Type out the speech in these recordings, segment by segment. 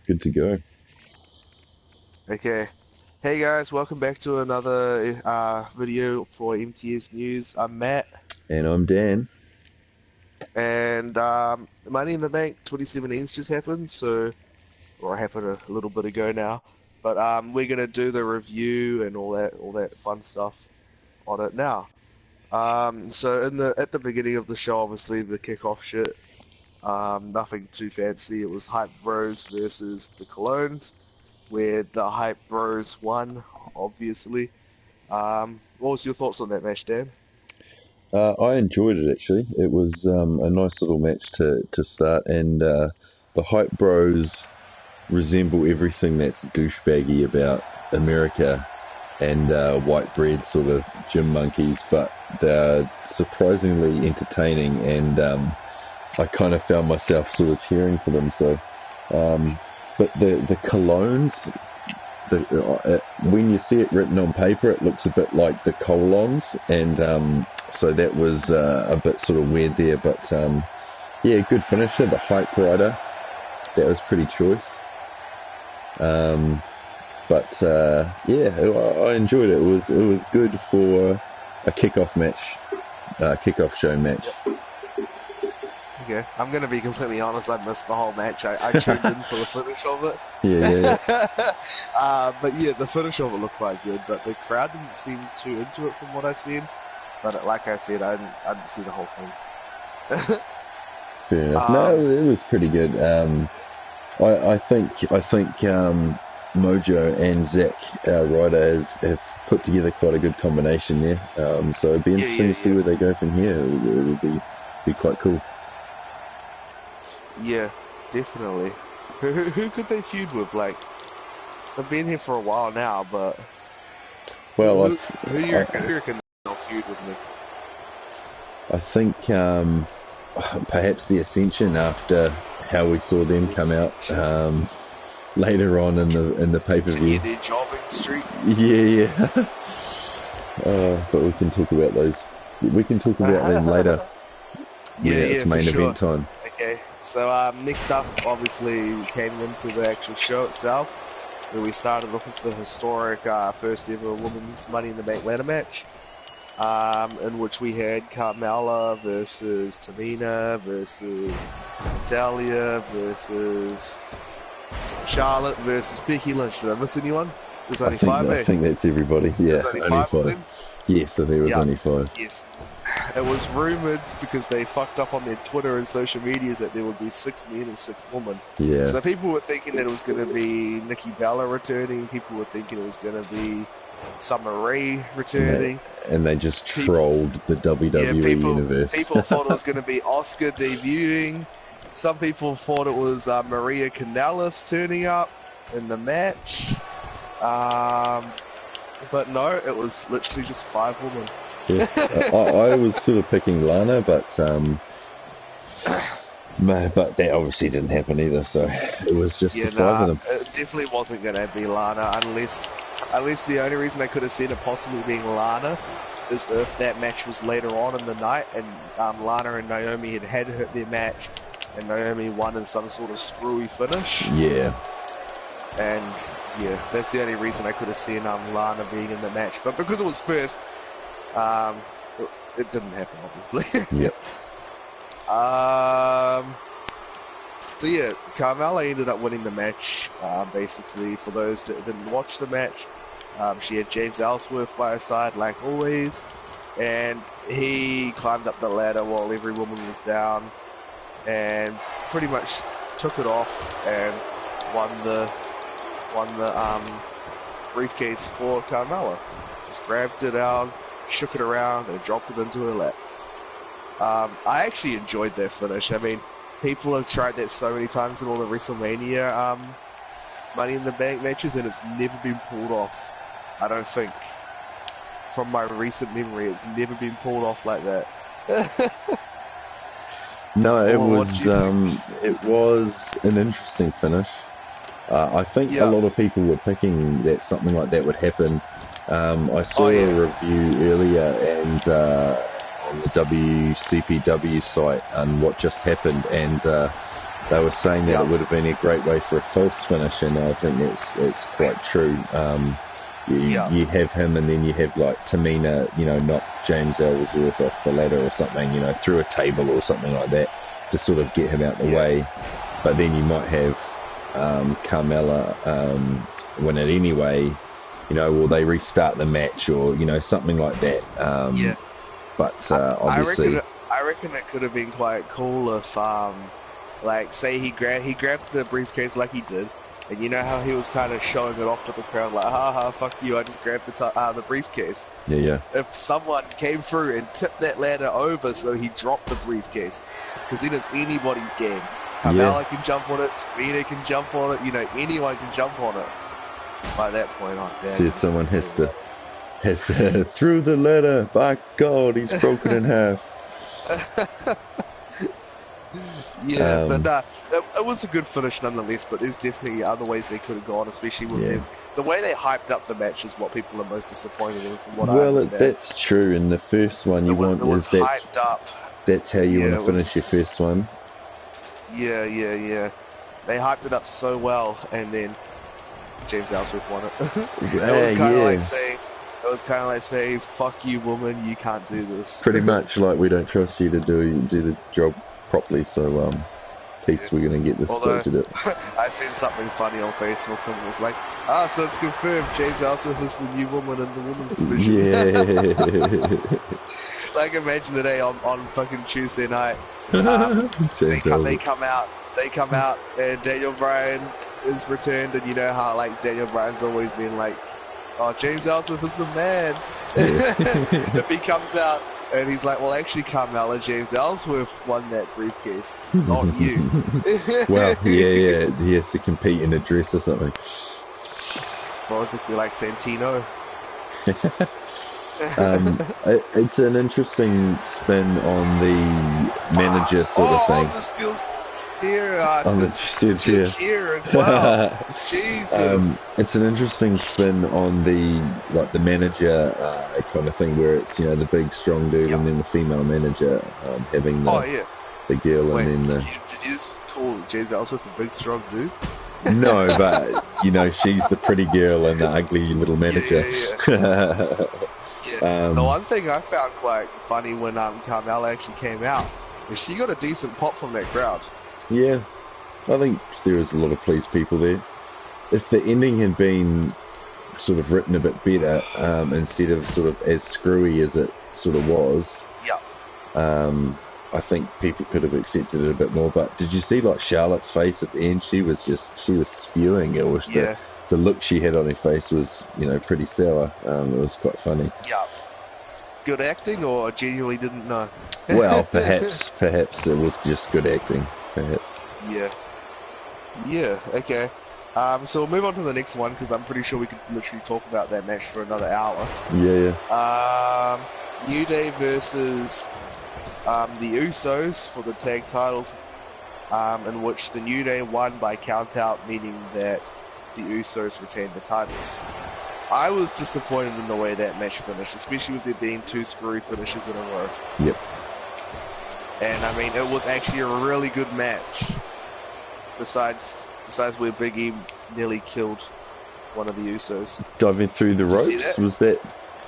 Good to go. Okay. Hey guys, welcome back to another video for MTS News. I'm Matt, And I'm Dan. and Money in the Bank 2017's just happened, or happened a little bit ago now. But we're gonna do the review and all that fun stuff on it now. So at the beginning of the show, obviously the kickoff shit, nothing too fancy. It was Hype Bros versus the Colognes, where the Hype Bros won, obviously. What was your thoughts on that match, Dan? I enjoyed it actually. It was a nice little match to start, and the Hype Bros resemble everything that's douchebaggy about America and white bread sort of gym monkeys, but they're surprisingly entertaining, and I kind of found myself sort of cheering for them. So, but the Colognes, when you see it written on paper, it looks a bit like the colons, and so that was a bit sort of weird there. But yeah, good finisher. The Hype Rider, that was pretty choice. But yeah, I enjoyed it. It was good for a kickoff match, kickoff show match. Okay, I'm gonna be completely honest. I missed the whole match. I tuned in for the finish of it. Yeah. But yeah, the finish of it looked quite good, but the crowd didn't seem too into it from what I've seen. But like I said, I didn't see the whole thing. Fair enough. No, Um, it was pretty good. I think Mojo and Zach Ryder have put together quite a good combination there. So it'd be yeah, interesting yeah, to see yeah, where they go from here. It would be quite cool. yeah, definitely. Who could they feud with? Like, they've been here for a while now, but Well, who do you reckon, they'll feud with next? I think perhaps the Ascension, after how we saw them come out later on in the pay per Continue view. their jobbing streak. Yeah. But we can talk about those. We can talk about them later when Yeah, it's yeah, for main sure. event time. Okay, so next up, obviously, came into the actual show itself, where we started off with the historic first ever women's Money in the Bank ladder match, in which we had Carmella versus Tamina versus Natalia versus Charlotte versus Becky Lynch. Did I miss anyone? There's only five, I eh? think that's everybody. Yeah, There's only only five of five. them? Yes, so there was Yeah, only five. yes. It was rumored because they fucked up on their Twitter and social medias that there would be 6 men and 6 women. Yeah, So people were thinking that it was going to be Nikki Bella returning. People were thinking it was going to be Summer Rae and returning. they just People, trolled the yeah, WWE universe. people thought it was going to be Oscar debuting. Some people thought it was Maria Kanellis turning up in the match. But no, it was literally just 5 women. Yeah, I was sort of picking Lana, but that obviously didn't happen either. So it was just Yeah, the five of them. it definitely wasn't going to be Lana unless the only reason I could have seen it possibly being Lana is if that match was later on in the night and Lana and Naomi had their match and Naomi won in some sort of screwy finish. Yeah, And yeah, that's the only reason I could have seen Lana being in the match. But because it was first, um, it didn't happen, obviously. yep. So yeah, Carmella ended up winning the match. Basically, for those that didn't watch the match, she had James Ellsworth by her side, like always, and he climbed up the ladder while every woman was down, and pretty much took it off and won the briefcase for Carmella. Just grabbed it out, shook it around, and dropped it into her lap. I actually enjoyed that finish. I mean, people have tried that so many times in all the WrestleMania Money in the Bank matches, and it's never been pulled off. I don't think. From my recent memory, it's never been pulled off like that. No, What do you think? it was an interesting finish. I think a Yeah. lot of people were picking that something like that would happen. I Oh saw a yeah. review earlier and on the WCPW site on what just happened, and they were saying that it would have been a great way for a false finish, and I think it's quite true. You have him, and then you have like Tamina, knock James Ellsworth off the ladder or something, through a table or something like that, to sort of get him out the way. But then you might have Carmella win it anyway, or they restart the match, or something like that. But obviously, I reckon it could have been quite cool if, like, say he grabbed the briefcase like he did, and you know how he was kind of showing it off to the crowd, like, ha, fuck you, I just grabbed the briefcase. Yeah. If someone came through and tipped that ladder over so he dropped the briefcase, because then it's anybody's game. Carmella can jump on it, Tamina can jump on it, anyone can jump on it. By that point, damn. See, someone has to through the ladder. By God, he's broken in half. But it was a good finish nonetheless. But there's definitely other ways they could have gone, especially with them. The way they hyped up the match is what people are most disappointed in, from what I understand. Well, that's true. In the first one, hyped up. That's how you want to finish your first one. Yeah. They hyped it up so well, and then James Ellsworth won it. It was kind of like saying, "Fuck you, woman, you can't do this." Pretty much like, we don't trust you to do the job properly, so peace, we're going to get this sorted out. I seen something funny on Facebook. Someone was like, so it's confirmed James Ellsworth is the new woman in the women's division. Yeah. Like, imagine today on fucking Tuesday night, they come out, and Daniel Bryan is returned, and you know how, like, Daniel Bryan's always been like, oh, James Ellsworth is the man. If he comes out and he's like, well, actually, Carmella, James Ellsworth won that briefcase, not you. Well, yeah, he has to compete in a dress or something. Or just be like Santino. It's an interesting spin on the manager sort of thing. On the steel chair. On the steel chair as well. Jesus. It's an interesting spin on the manager kind of thing, where it's the big strong dude and then the female manager having the girl. Wait, and then did you just call James Ellsworth a big strong dude? No, but she's the pretty girl and the ugly little manager. The one thing I found quite funny when Carmella actually came out is she got a decent pop from that crowd. Yeah, I think there was a lot of pleased people there. If the ending had been sort of written a bit better, instead of sort of as screwy as it sort of was, I think people could have accepted it a bit more. But did you see like Charlotte's face at the end? She was spewing. It was the look she had on her face was, pretty sour. It was quite funny. Yeah. Good acting, or genuinely didn't know? Well, perhaps it was just good acting. Perhaps. Yeah. Okay. So we'll move on to the next one, because I'm pretty sure we could literally talk about that match for another hour. Yeah. New Day versus the Usos for the tag titles, in which the New Day won by count out, meaning that the Usos retained the titles. I was disappointed in the way that match finished, especially with there being two screwy finishes in a row. Yep. And I mean, it was actually a really good match. Besides where Big E nearly killed one of the Usos. Diving through the ropes? Was that?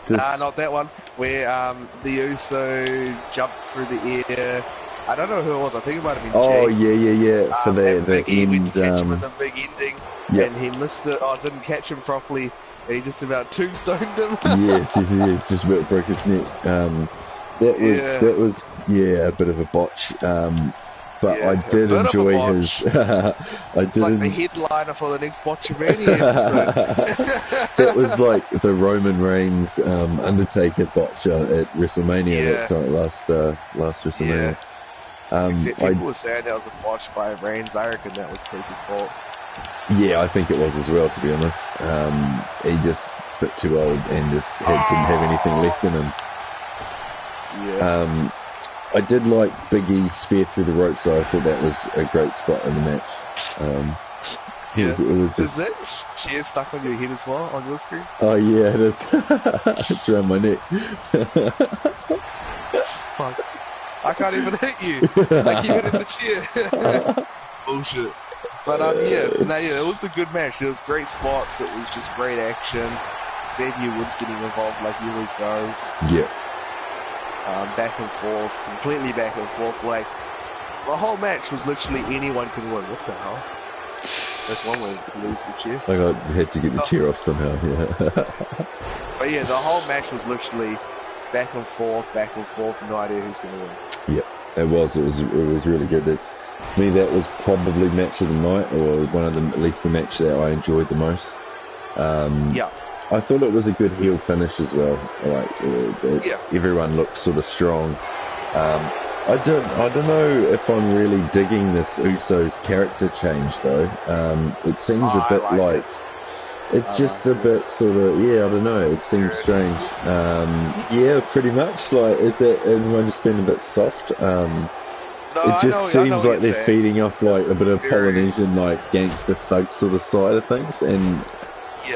Not that one. Where the Uso jumped through the air. I don't know who it was. I think it might have been Jay. Yeah. For the Big E end, went to catch him in the big ending, and he missed it. Didn't catch him properly, and he just about tombstoned him. yes, just about broke his neck. That was a bit of a botch. But I did enjoy his. It's like the headliner for the next Botchamania episode. That was like the Roman Reigns Undertaker botch at WrestleMania. Last WrestleMania. Except people were saying that was a botch by Reigns. I reckon that was Taker's fault. Yeah, I think it was as well, to be honest. He just a bit too old and just didn't have anything left in him. Yeah. I did like Big E's spear through the ropes, so I thought that was a great spot in the match. It was just... Is that chair stuck on your head as well, on your screen? Oh yeah, it is. It's around my neck. Fuck. I can't even hit you. I keep hitting the chair. Bullshit. But it was a good match. There was great spots. It was just great action. Xavier Woods getting involved like he always does. Yeah. Back and forth, completely back and forth. Like the whole match was literally anyone could win. What the hell? That's one way to lose the chair. I had to get the chair off somehow. Yeah. But yeah, the whole match was literally back and forth. No idea who's going to win. Yeah, it was really good. To me, that was probably match of the night, or one of them, at least the match that I enjoyed the most. I thought it was a good heel finish as well. Like everyone looked sort of strong. I don't know if I'm really digging this Usos character change though. It seems a bit like it's just a bit sort of I don't know. It seems strange. Yeah, pretty much. Like, is that everyone just being a bit soft? It just seems like they're feeding off like a bit of Polynesian like gangster folk sort of side of things, and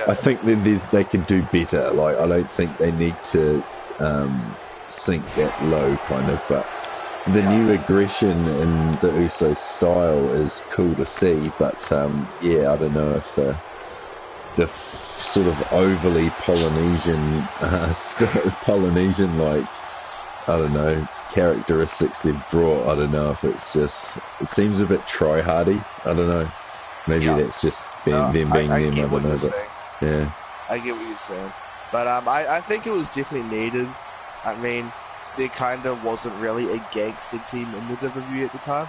I think that they could do better. Like, I don't think they need to sink that low, kind of, but. The new aggression in the Usos style is cool to see, but I don't know if the sort of overly Polynesian like, I don't know, characteristics they've brought. I don't know if it seems a bit try-hardy. I don't know. Maybe that's just them being them. I don't know, but yeah. I get what you're saying, but I think it was definitely needed. I mean, there kind of wasn't really a gangster team in the WWE at the time.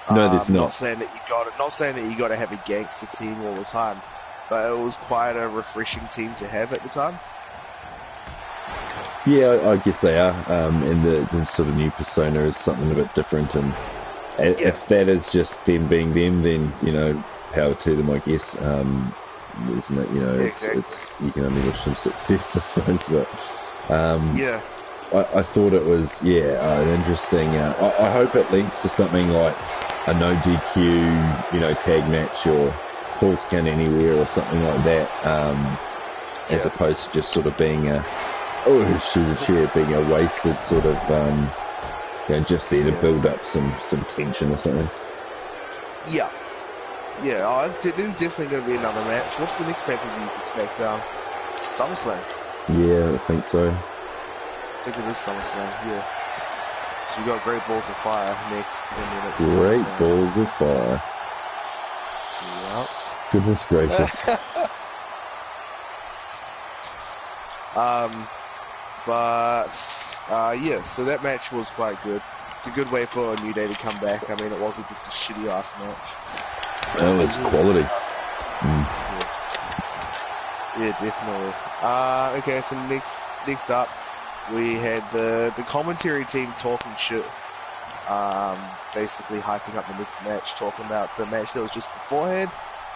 No, there's not. Not saying that you got to have a gangster team all the time, but it was quite a refreshing team to have at the time. Yeah, I guess they are. And the sort of new persona is something a bit different, and if that is just them being them, then power to them, I guess. Isn't it? Exactly. It's you can only wish them success, I suppose, but. I thought it was an interesting. I hope it links to something like a no DQ, tag match or falls count anywhere or something like that, as opposed to just sort of being being a wasted sort of just there to build up some tension or something. Yeah. There's definitely going to be another match. What's the next pay-per-view for SmackDown? SummerSlam. Yeah, I think so. I think it is SummerSlam, yeah. So you got Great Balls of Fire next, and then it's Great SummerSlam. Balls of Fire. Yep. Goodness gracious. So that match was quite good. It's a good way for a New Day to come back. I mean, it wasn't just a shitty ass match. That was quality. Yeah, definitely. Okay, so next up, we had the commentary team talking shit, basically hyping up the next match, talking about the match that was just beforehand,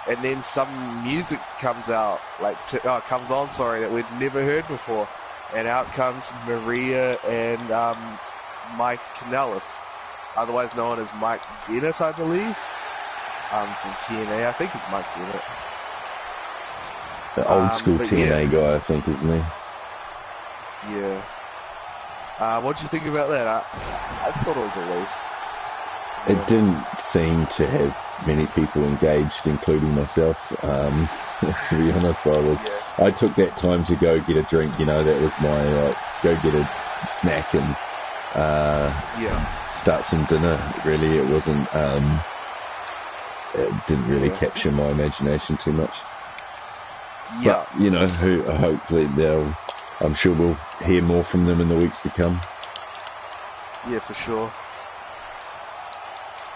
and then some music comes on, that we'd never heard before, and out comes Maria and Mike Kanellis, otherwise known as Mike Bennett, I believe, from TNA. I think it's Mike Bennett. The old school TNA guy, I think, isn't he? Yeah. What do you think about that? I thought it was a waste. It didn't seem to have many people engaged, including myself. To be honest, I took that time to go get a drink. That was my go get a snack and start some dinner. Really, it wasn't. It didn't really capture my imagination too much. Yeah. But, hopefully I'm sure we'll hear more from them in the weeks to come. Yeah, for sure.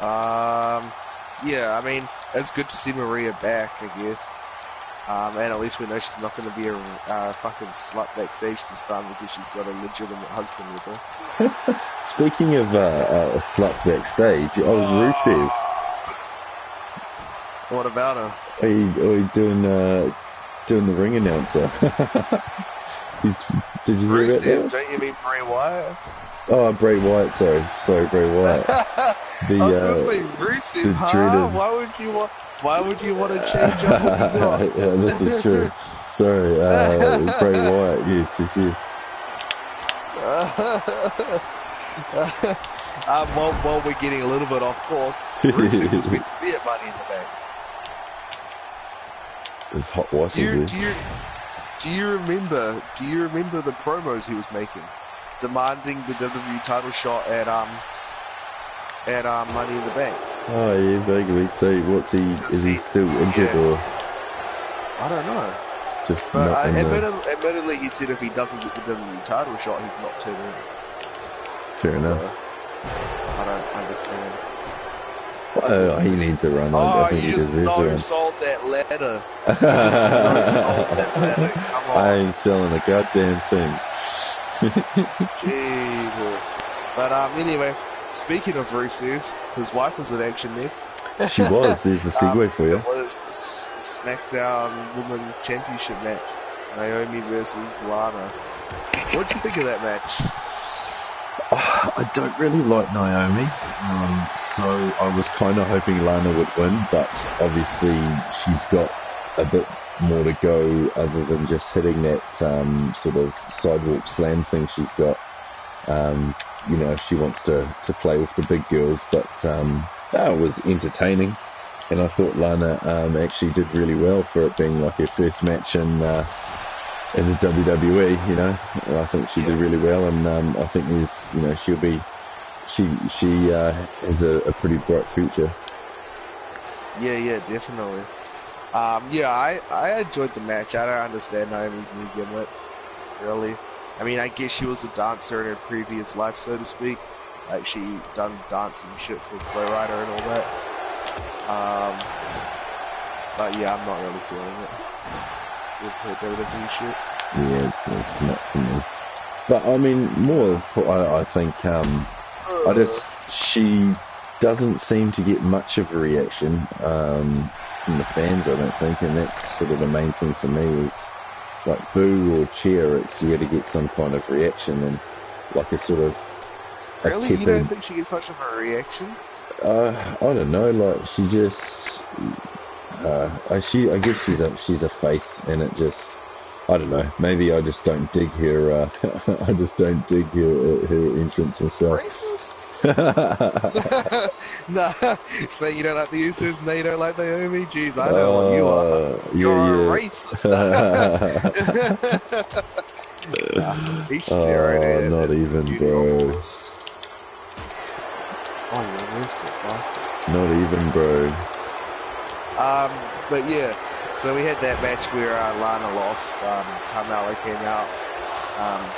I mean, it's good to see Maria back, I guess. And at least we know she's not going to be a fucking slut backstage this time because she's got a legitimate husband with her. Speaking of sluts backstage, Rusev. What about her? Are you doing the ring announcer? Did you hear Rusev, that? don't you mean Bray Wyatt? Oh, Bray Wyatt, sorry, Bray Wyatt. I was gonna say Rusev, huh? Why would you want to change up what you got? Yeah, this is true. Sorry, Bray Wyatt, yes. While we're getting a little bit off course, Rusev was meant to be at Money in the Bank. It's hot wife, Do you remember the promos he was making, demanding the WWE title shot at Money in the Bank? Oh yeah, vaguely. So what's he? Is he still injured or? I don't know. Just but not admittedly, he said if he doesn't get the WWE title shot, he's not turning in. Fair enough. I don't understand. Well, he needs a run. I think you just no-sold that ladder. Come on. I ain't selling a goddamn thing. Jesus. But anyway, speaking of Rusev, his wife was in action next. She was. There's a segue for you. It was the SmackDown Women's Championship match. Naomi versus Lana. What did you think of that match? I don't really like Naomi, so I was kind of hoping Lana would win, but obviously she's got a bit more to go other than just hitting that sort of sidewalk slam thing she's got. She wants to play with the big girls, but it was entertaining, and I thought Lana actually did really well for it being like her first match in the WWE. I think she did really well, and I think she has a pretty bright future. Yeah, definitely. I enjoyed the match. I don't understand Naomi's new gimmick, really. I mean, I guess she was a dancer in her previous life, so to speak. Like, she done dancing shit for Flow Rider and all that. But yeah, I'm not really feeling it with her WWE shit. Yeah, it's not for me. But I mean, I think she doesn't seem to get much of a reaction from the fans, I don't think, and that's sort of the main thing for me is like boo or cheer. It's you got to get some kind of reaction and like a sort of. Really, you don't think she gets much of a reaction? I don't know. Like she just, I guess she's a face, and it just. I don't know. Maybe I just don't dig her. I just don't dig her entrance myself. Racist? No. So you don't like the Usos? No, you don't like Naomi? Jeez, I know what you are. You're a racist. Not even, bro. Oh, you racist bastard. Not even, bro. But yeah. So we had that match where Lana lost. Carmella came out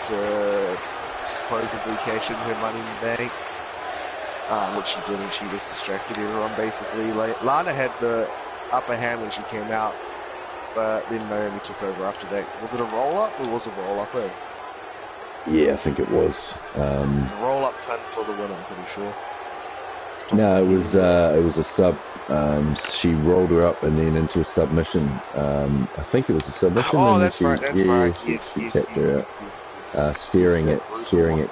to supposedly cash in her Money in the Bank, which she did, and she just distracted everyone basically. Like, Lana had the upper hand when she came out, but then Naomi took over after that. Was it a roll-up or was it a roll-up? Yeah, I think it was. It was a roll-up pin for the win, I'm pretty sure. No, it was a sub. She rolled her up and then into a submission. I think it was a submission. Oh, that's right. Yes. Staring at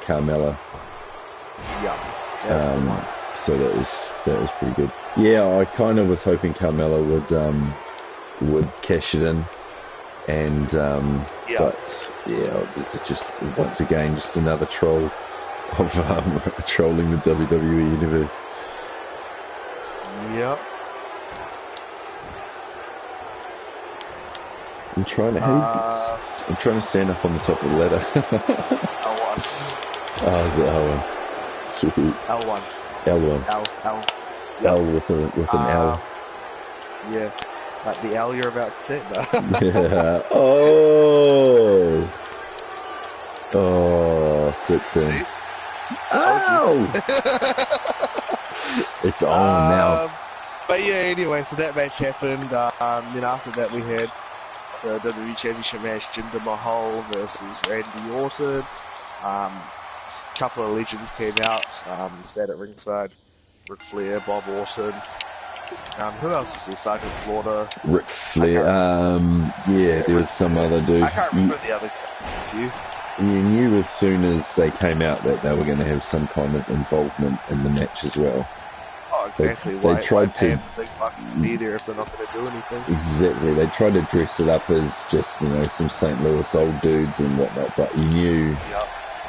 Carmella. Yeah, that's the one. So that was pretty good. Yeah, I kind of was hoping Carmella would cash it in, and but yeah, this is just once again just another troll of trolling the WWE universe. Yep. I'm trying to stand up on the top of the ladder. L1. Oh, is it L1? Sweet. L1. L1. L. Yep. L with an L. Yeah. Like the L you're about to take now. Yeah. Oh. Oh, sick thing. Oh. It's on now. But yeah, anyway, so that match happened. Then after that, we had the WWE Championship match: Jinder Mahal versus Randy Orton. A couple of legends came out, sat at ringside. Ric Flair, Bob Orton. Who else was there? Sergeant Slaughter. Ric Flair. There was some other dude. I can't remember the other few. You knew as soon as they came out that they were going to have some kind of involvement in the match as well. Oh, exactly. They tried pay to them the big bucks to be there if they're not going to do anything. Exactly. They tried to dress it up as just some St. Louis old dudes and whatnot, but you knew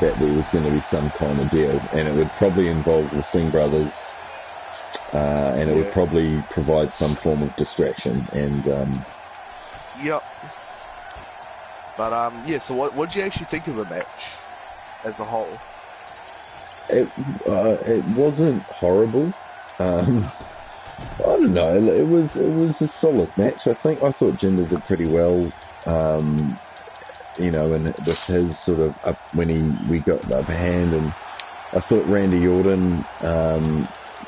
that there was going to be some kind of deal, and it would probably involve the Singh brothers, and it would probably provide some form of distraction. And yep. But yeah. So what did you actually think of the match as a whole? it wasn't horrible. I don't know. It was a solid match. I thought Jinder did pretty well. And with his sort of up when we got the upper hand, and I thought Randy Orton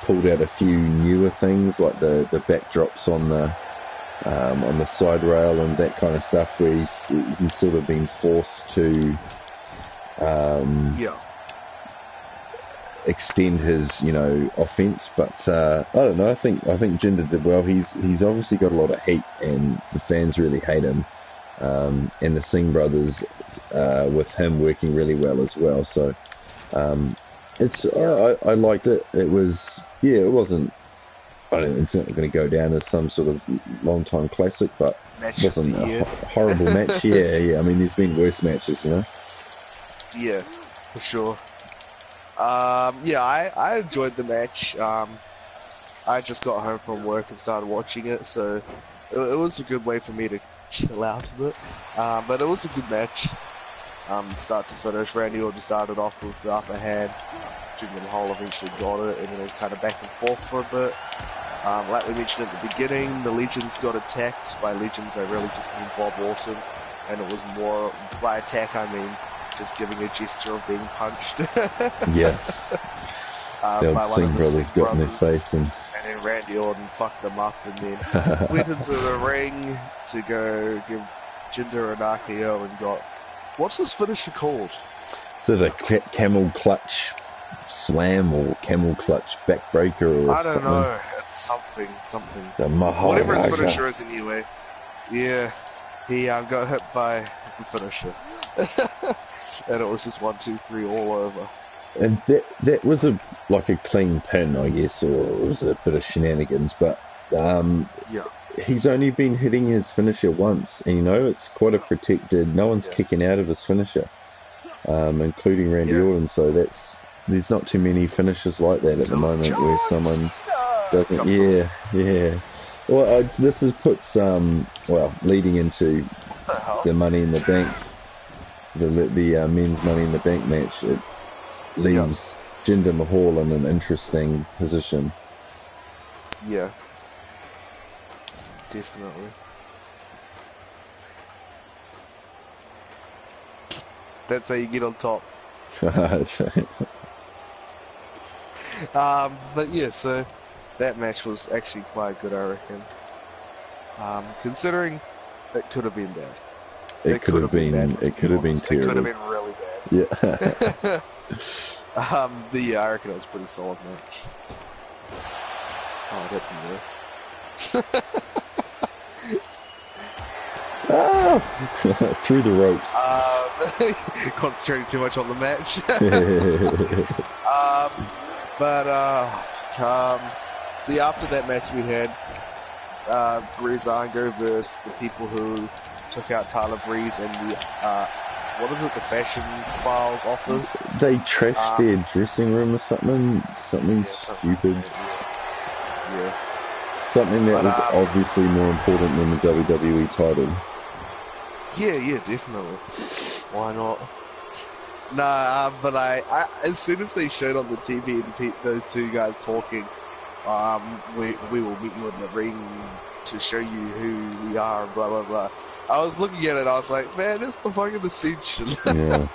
pulled out a few newer things like the backdrops on the side rail and that kind of stuff, where he's sort of been forced to extend his offense. But I don't know. I think Jinder did well. He's obviously got a lot of heat, and the fans really hate him. And the Singh brothers, with him working really well as well. So I liked it. It wasn't. It's not going to go down as some sort of long-time classic, but it wasn't a horrible match. Yeah. I mean, there's been worse matches, Yeah, for sure. I enjoyed the match. I just got home from work and started watching it, so it was a good way for me to chill out a bit. But it was a good match, start to finish. Randy Orton started off with the upper hand. Jinder Mahal eventually got it, and then it was kind of back and forth for a bit. Like we mentioned at the beginning, the Legends got attacked. By Legends, I really just mean Bob Orton, and it was more, by attack I mean just giving a gesture of being punched. Yeah. The by old one of Singh the brothers Singh got in their brothers. face, and then Randy Orton fucked them up, and then went into the ring to go give Jinder an RKO and got, what's this finisher called? is it a camel clutch slam or camel clutch backbreaker or I don't something? know. It's something. The Maharaja. Whatever his finisher is anyway. Yeah. He got hit by the finisher. And it was just 1, 2, 3 all over. And that was a clean pin, I guess, or it was a bit of shenanigans, but he's only been hitting his finisher once, and it's quite a protected, no one's kicking out of his finisher, including Randy Orton, so there's not too many finishers like that at the moment where someone doesn't. Yeah. Well, this has put some, leading into the Money in the Bank, the men's Money in the Bank match. It leaves Jinder Mahal in an interesting position. Yeah. Definitely. That's how you get on top. That's right. But yeah, so that match was actually quite good, I reckon. Considering it could have been bad. It could have been terrible. It could have been really bad. Yeah. But yeah, I reckon it was a pretty solid match. Oh, that's more. Through the ropes. Concentrating too much on the match. See, after that match we had Breezango versus the people who took out Tyler Breeze and the what is it, the Fashion Files office. They trashed their dressing room or something stupid. Yeah. Something that was obviously more important than the WWE title. Yeah, definitely. Why not? Nah, but I as soon as they showed on the TV those two guys talking, we will meet you in the ring to show you who we are, blah blah blah. I was looking at it, I was like, man, it's the fucking Ascension. Yeah.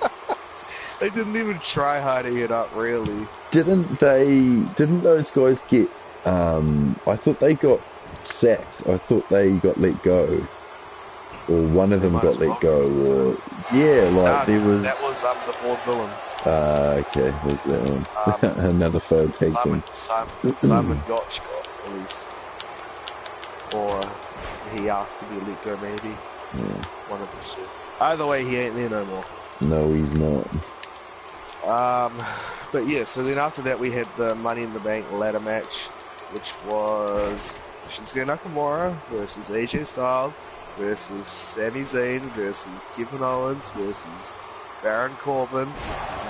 They didn't even try hiding it up, really. Didn't those guys get I thought they got sacked. I thought they got let go. Or one of them got let go, or there was. That was the Four Villains. Okay, was that one? Another failed tag team. Simon Gotch got released, or he asked to be let go, maybe. Yeah. One of the two. Either way, he ain't there no more. No, he's not. But yeah, so then after that we had the Money in the Bank ladder match, which was Shinsuke Nakamura versus AJ Styles versus Sami Zayn versus Kevin Owens versus Baron Corbin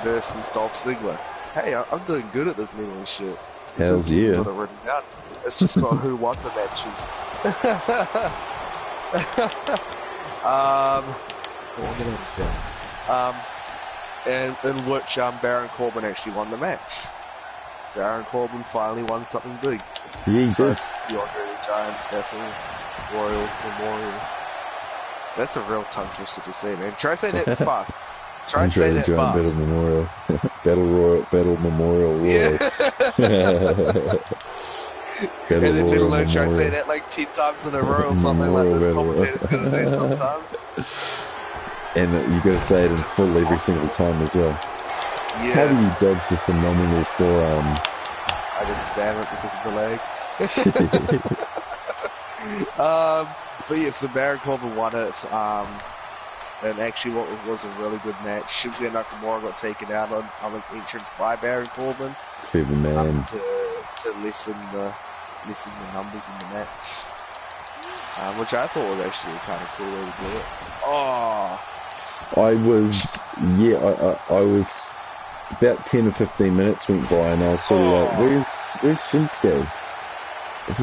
versus Dolph Ziggler. Hey, I'm doing good at this memory shit. Hells yeah. Got it written down. It's just got who won the matches. What did I do? And in which Baron Corbin actually won the match. Baron Corbin finally won something big. Yeah, he did. The Andre the Giant Battle Royal Memorial. That's a real tongue twister to say, man. Try to say that fast. Try and say that fast. Battle Memorial. Battle Memorial Royal. Yeah. Battle and then Royal let alone try and say Memorial. that like 10 times in a row or something like this commentator's gonna do sometimes. And you got to say it in Just full every awesome. single time as well. Yeah. How do you dodge the phenomenal forearm? I just spam it because of the leg. But yeah, so Baron Corbin won it. And actually what was a really good match. Shinsuke Nakamura got taken out on his entrance by Baron Corbin. Clever man. To lessen the numbers in the match. Which I thought was actually a kind of cool way to do it. Oh, I was about 10 or 15 minutes went by and I was sort of like, where's Shinsuke?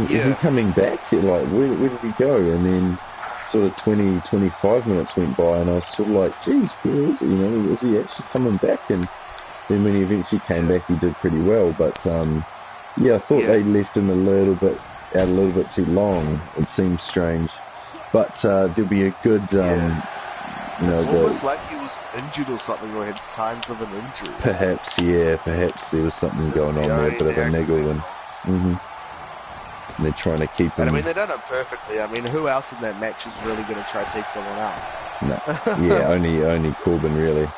Is he coming back? Like, where did he go? And then sort of 20, 25 minutes went by and I was sort of like, geez, where is he? You know, is he actually coming back? And then when he eventually came back, he did pretty well. But, I thought they left him a little bit too long. It seems strange. But there'll be a good, it's almost like he was injured or something, or had signs of an injury. Perhaps there was something going on there, a bit of a niggle. And they're trying to keep him. And I mean, they've done it perfectly. I mean, who else in that match is really going to try to take someone out? No. Only Corbin, really.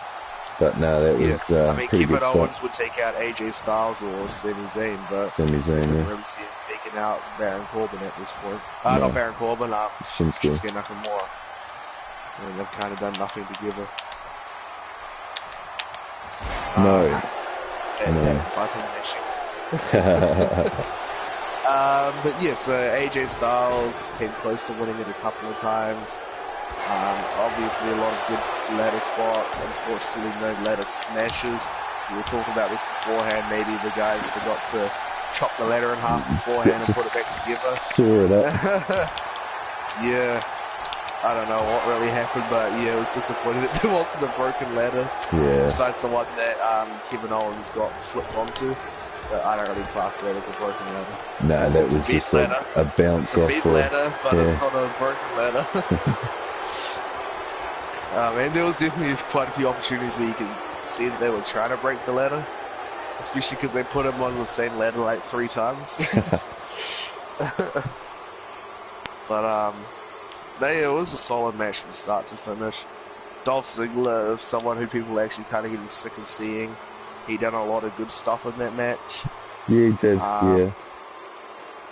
But no, that was I mean, pretty Kevin good Owens stuff. would take out AJ Styles or Sami Zayn, but Sami Zayn, I didn't really see him taking out Baron Corbin at this point. No. Not Baron Corbin, Shinsuke. Nakamura. I mean, they've kind of done nothing together. No. That button mashing. But yes, AJ Styles came close to winning it a couple of times. Obviously a lot of good ladder spots, unfortunately no ladder smashes. We were talking about this beforehand, maybe the guys forgot to chop the ladder in half beforehand and put it back together. Saw it up. Yeah, I don't know what really happened, but yeah, it was disappointing that there wasn't a broken ladder. Yeah. Besides the one that Kevin Owens got flipped onto. But I don't really class that as a broken ladder. No, that was just a bounce off. It's a big ladder, but it's not a broken ladder. And there was definitely quite a few opportunities where you can see that they were trying to break the ladder. Especially because they put him on the same ladder like 3 times. But, it was a solid match from start to finish. Dolph Ziggler, someone who people are actually kind of getting sick of seeing. He done a lot of good stuff in that match. Yeah, he did, yeah.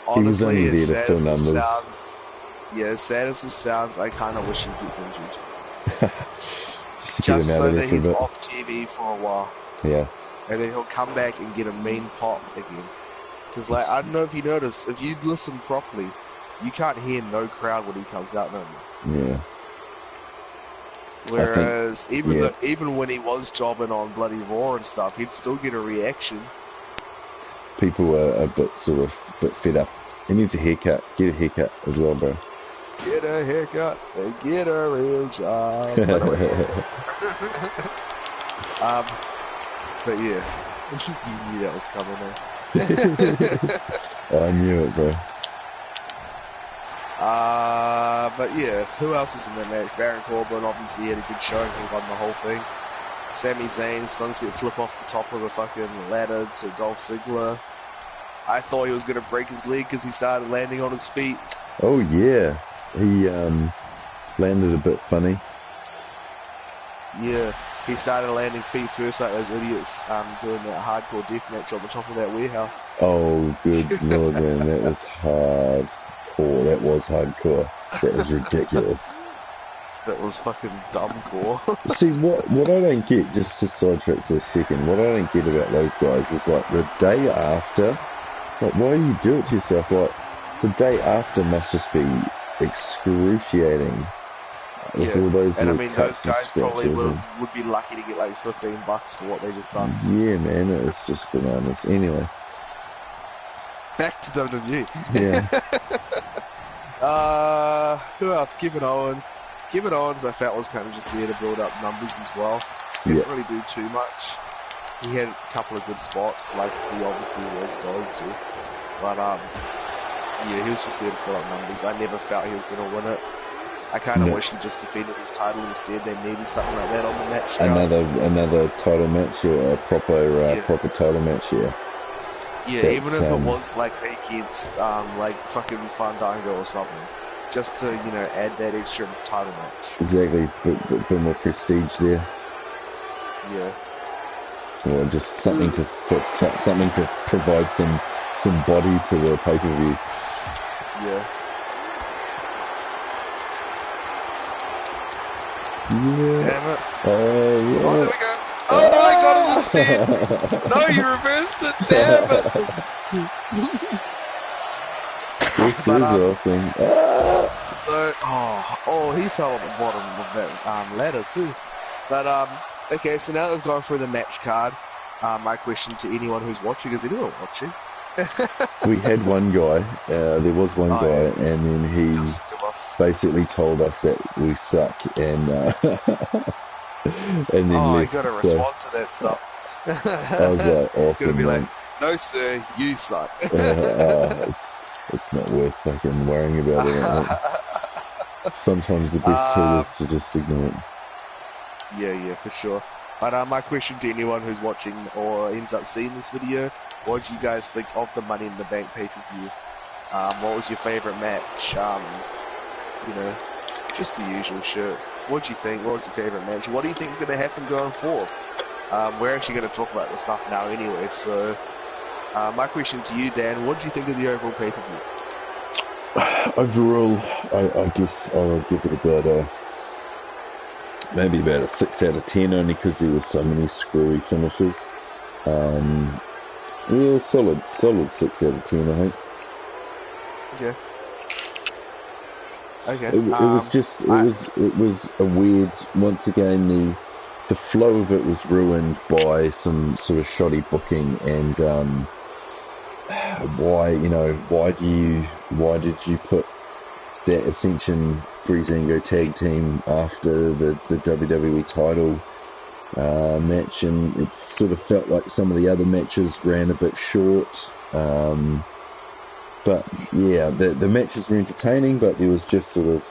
Honestly, he was only as there sad to as fill it numbers. sounds, as sad as it sounds, I kind of wish he gets injured. Just so that he's off TV for a while. Yeah. And then he'll come back and get a mean pop again. Because, like, I don't know if you notice, if you listen properly, you can't hear no crowd when he comes out no more. Yeah. Whereas, even when he was jobbing on bloody Raw and stuff, he'd still get a reaction. People are a bit fed up. He needs a haircut. Get a haircut as well, bro. Get a haircut and get a real job. But yeah, you knew that was coming there. I knew it, bro. But yeah, who else was in that match? Baron Corbin obviously had a good showing. He won the whole thing. Sami Zayn sunset flip off the top of the fucking ladder to Dolph Ziggler. I thought he was going to break his leg because he started landing on his feet. Oh yeah, he landed a bit funny. Yeah, he started landing feet first like those idiots doing that hardcore deathmatch on the top of that warehouse. Oh, good lord, man, that was hardcore. That was hardcore. That was ridiculous. That was fucking dumb core. See, what I don't get, just to sidetrack for a second, what I don't get about those guys is like the day after, like why do you do it to yourself? Like the day after must just be excruciating. with all those and I little mean those cuts and guys probably scratches. would be lucky to get like $15 for what they just done. Yeah, man, it's just bananas. Anyway, Back to WWE. yeah, Who else? Kevin Owens. Kevin Owens, I felt was kind of just there to build up numbers as well. Didn't really do too much. He had a couple of good spots, like he obviously was going to, but yeah, he was just there to fill up numbers. I never felt he was going to win it. I kind of wish he just defended his title instead. They needed something like that on the match. Another title match, or a proper proper title match, yeah. Yeah, even if it was like against like fucking Fandango or something, just to add that extra title match. Exactly, bit more prestige there. Yeah. Or just something to provide some body to the pay-per-view. Yeah. Yeah. Damn it. Oh, yeah. Oh, there we go. Oh, no, I got it instead. No, you reversed it. Damn it. This is awesome. So, he fell at the bottom of that ladder too. But, okay, so now that we've gone through the match card, my question to anyone who's watching, is anyone watching? We had one guy, there was one guy, and then he basically told us that we suck, and and then I left, gotta respond to that stuff. I was like, awesome, gotta be man. like, no sir, you suck. It's not worth fucking worrying about it. Right? Sometimes the best tool is to just ignore it. Yeah, for sure. But my question to anyone who's watching or ends up seeing this video, what do you guys think of the Money in the Bank pay-per-view? What was your favourite match? Just the usual shit. What do you think? What was your favourite match? What do you think is going to happen going forward? We're actually going to talk about this stuff now anyway, so my question to you, Dan, what do you think of the overall pay-per-view? Overall, I guess I'll give it about maybe about a 6 out of 10, only because there were so many screwy finishes. Yeah, solid 6 out of 10, I think. Okay. It was a weird. Once again, the flow of it was ruined by some sort of shoddy booking, and why did you put that Ascension Breezango tag team after the WWE title match, and it sort of felt like some of the other matches ran a bit short. But yeah, the matches were entertaining, but there was just sort of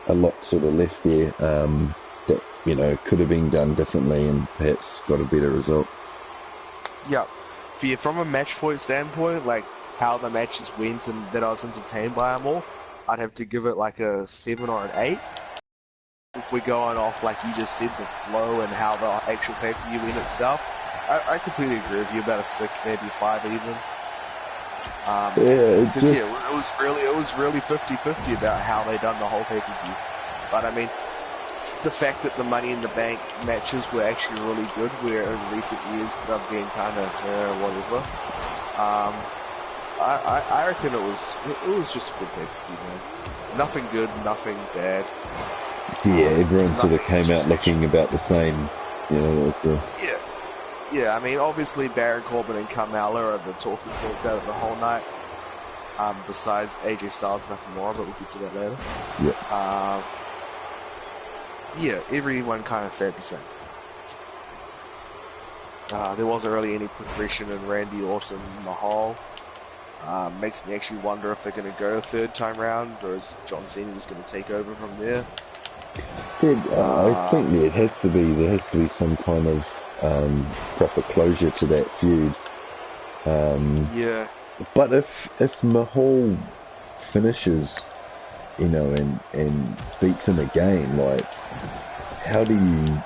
a lot sort of left there that could have been done differently and perhaps got a better result. Yeah, from a match point standpoint, like how the matches went and that I was entertained by them all, I'd have to give it like a 7 or an 8. If we're going off, like you just said, the flow and how the actual pay-per-view in itself, I completely agree with you, about a 6, maybe 5 even. It was really 50-50 about how they done the whole pay-per-view. But I mean, the fact that the Money in the Bank matches were actually really good, where in recent years they've been kind of whatever. I reckon it was just a good pay-per-view, man. Nothing good, nothing bad. Yeah, everyone sort of came out looking about the same. Yeah, I mean, obviously Baron Corbin and Carmella are the talking points out of the whole night. Besides AJ Styles and Nakamura, but we'll get to that later. Yeah. Everyone kind of said the same. There wasn't really any progression in Randy Orton and Mahal. Makes me actually wonder if they're going to go a third time round, or is John Cena just going to take over from there? I think there has to be some kind of proper closure to that feud. Yeah. But if Mahal finishes, and beats him again, like, how do you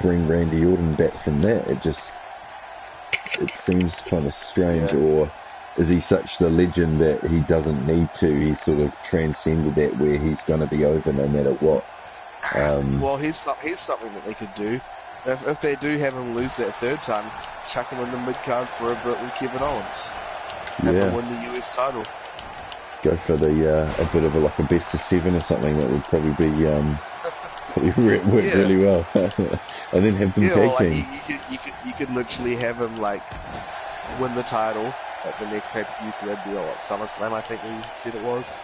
bring Randy Orton back from that? It seems kind of strange. Or is he such the legend that he doesn't need to? He's sort of transcended that, where he's going to be over no matter what. Well, here's something that they could do. If they do have him lose that third time, chuck him in the mid card for a bit with Kevin Owens. Have him win the US title. go for the a bit of like a best of 7 or something. That would probably be work Yeah, really well, and then have them yeah. Well, tag like team. you could literally have him like win the title at the next pay-per-view, so that'd be what, SummerSlam, I think we said it was,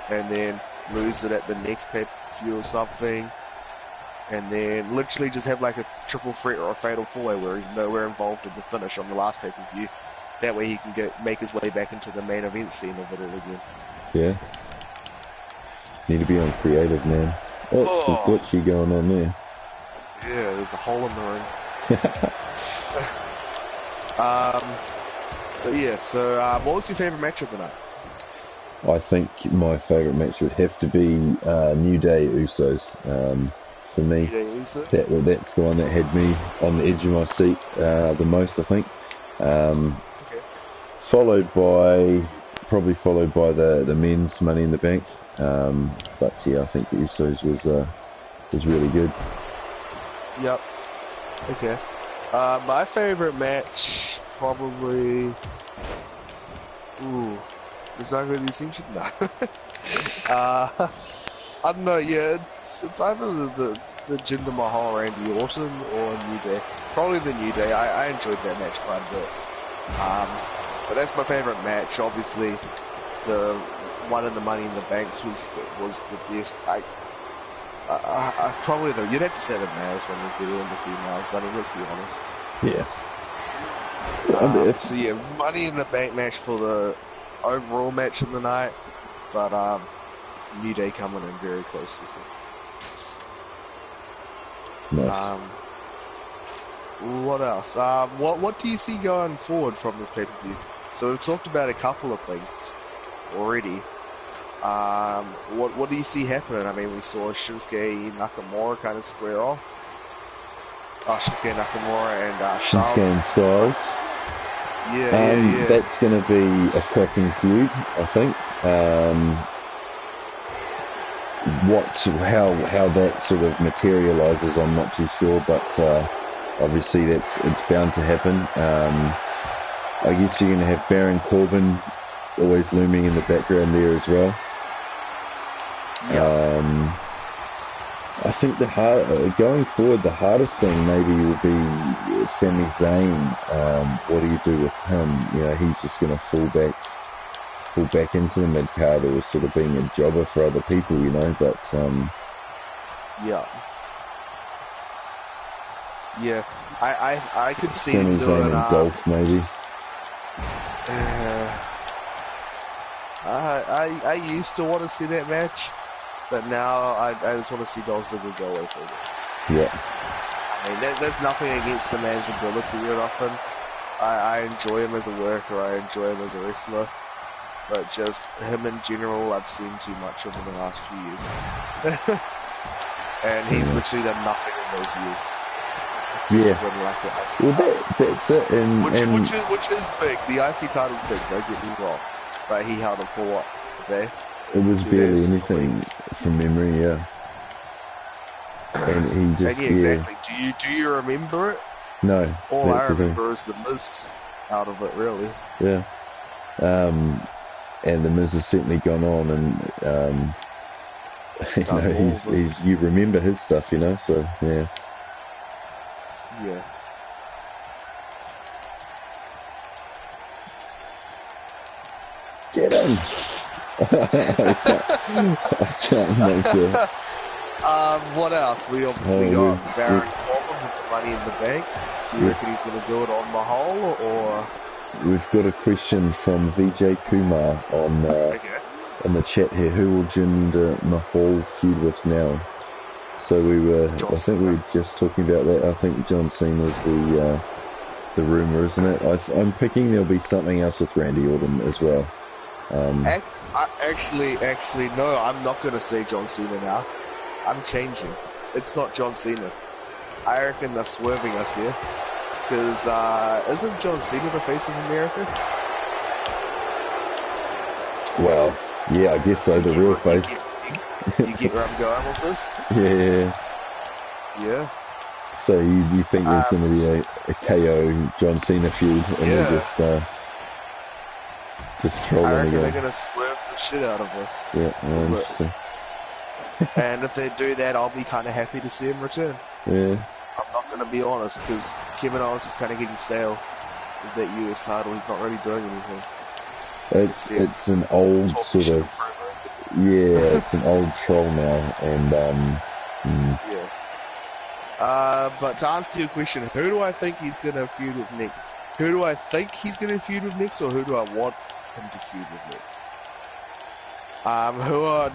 and then lose it at the next pay-per-view or something, and then literally just have like a triple threat or a fatal four-way where he's nowhere involved in the finish on the last pay-per-view. That way he can make his way back into the main event scene of it all again. Yeah, need to be on creative, man. Oh, some Oh, glitchy going on there. yeah, there's a hole in the ring. But yeah, so what was your favorite match of the night? I think my favourite match would have to be New Day Usos. For me, that's the one that had me on the edge of my seat the most, I think. Okay. Probably followed by the men's Money in the Bank. But yeah, I think the Usos was really good. Yep. Okay. My favorite match probably. Ooh, is that really essential? No. I don't know. Yeah, it's either the Jinder Mahal, Randy Orton, or New Day. Probably the New Day. I enjoyed that match quite a bit. But that's my favorite match. Obviously, the one in the Money in the Banks was the best. Probably you'd have to say the males one was better than the females. I mean, let's be honest. Yeah. So yeah, Money in the Bank match for the overall match of the night, but New Day coming in very close. Nice. What else? What do you see going forward from this pay-per-view? So we've talked about a couple of things already. What do you see happening? I mean, we saw Shinsuke Nakamura kind of square off. Shinsuke Nakamura and Styles. Shinsuke and Styles. Yeah. That's going to be a cracking feud, I think. How that sort of materialises, I'm not too sure, but obviously it's bound to happen. I guess you're going to have Baron Corbin always looming in the background there as well. Yep. I think going forward, the hardest thing maybe will be Sami Zayn. What do you do with him? You know, he's just going to fall back into the mid card, or sort of being a jobber for other people, you know. But yeah, I could see Sami him doing Zayn and Dolph maybe. I used to want to see that match, but now I just want to see Dolph Ziggler go away for it. Yeah. I mean, there's nothing against the man's ability or nothing. I enjoy him as a worker, I enjoy him as a wrestler, but just him in general, I've seen too much of in the last few years. And he's literally done nothing in those years. Yeah. Win, like, the IC well, that's it. Which is big. The IC title's big, don't get me wrong. But he held it for what? A day? It was 2 barely days? anything from memory, yeah. And he just, and yeah, exactly. Do you remember it? No. All I remember is the Miz out of it, really. Yeah. And the Miz has certainly gone on, and you know, you remember his stuff, you know. So yeah. Yeah. Get him! I can't make it. What else? We obviously got Baron Corbin with the Money in the Bank. Do you reckon he's going to do it on Mahal, or? We've got a question from VJ Kumar on the chat here. Who will Jinder Mahal feud with now? So I think we were just talking about that. I think John Cena's the rumor, isn't it? I'm picking there'll be something else with Randy Orton as well. Actually, no. I'm not going to say John Cena now. I'm changing. It's not John Cena. I reckon they're swerving us here. Because isn't John Cena the face of America? Well, yeah, I guess so. The real face. You get where I'm going with this? Yeah. So you think there's going to be a KO John Cena feud, and they just Just I trolling reckon they're again. gonna swerve the shit out of us. Yeah, But- interesting. and if they do that, I'll be kind of happy to see him return. Yeah. I'm not gonna be honest, because Kevin Owens is kind of getting stale with that US title. He's not really doing anything. It's an old Talking sort shit of on promos. yeah, it's an old troll now, and Yeah. But to answer your question, who do I think he's gonna feud with next? Who do I think he's gonna feud with next, or who do I want him to feud with next?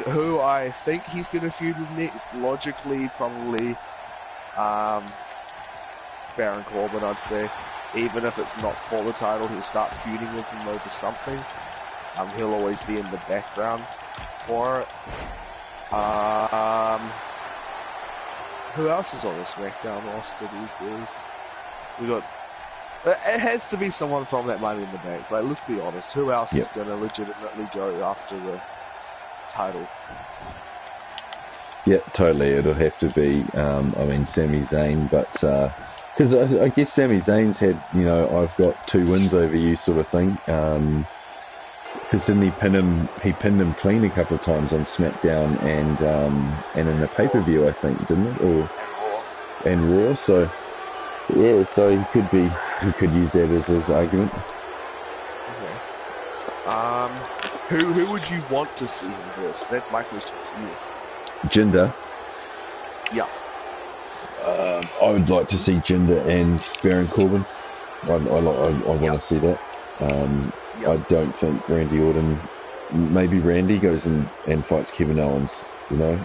Who I think he's gonna feud with next? Logically, probably Baron Corbin, I'd say. Even if it's not for the title, he'll start feuding with him over something. He'll always be in the background for it. Who else is on the SmackDown roster these days? We got. It has to be someone from that Money in the Bank. Like, let's be honest. Who else is going to legitimately go after the title? yeah, totally. It'll have to be. I mean, Sami Zayn, but because I guess Sami Zayn's had, I've got 2 wins over you, sort of thing. Because didn't he pin him? He pinned him clean a couple of times on SmackDown and in the pay-per-view, I think, didn't it? And Raw. So yeah, so he could use that as his argument. Okay. Who would you want to see him first? That's my question to you. Jinder. Yeah. I would like to see Jinder and Baron Corbin. I want to see that. I don't think Randy Orton. Maybe Randy goes and fights Kevin Owens. But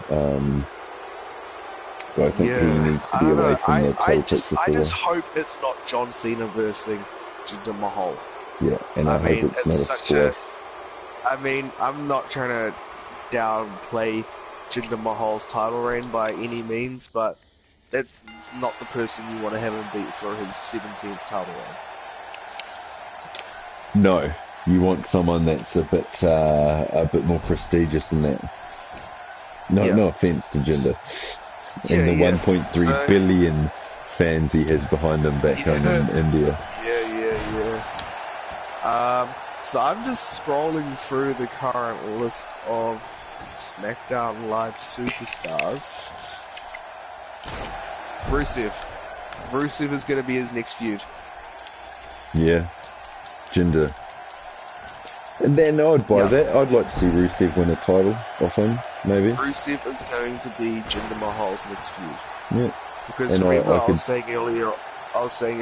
I think he needs to be away from the title picture. I just hope it's not John Cena versus Jinder Mahal. Yeah, and I hope it's not a I mean, I'm not trying to downplay Jinder Mahal's title reign by any means, but that's not the person you want to have him beat for his 17th title reign. No, you want someone that's a bit more prestigious than that. No offense to Jinder and the 1.3 billion fans he has behind him back home in India. So I'm just scrolling through the current list of SmackDown Live superstars. Rusev is going to be his next feud. Yeah, Jinder. And then I'd buy that. I'd like to see Rusev win a title off him, maybe. Rusev is going to be Jinder Mahal's next feud. Yeah. Because remember, I was saying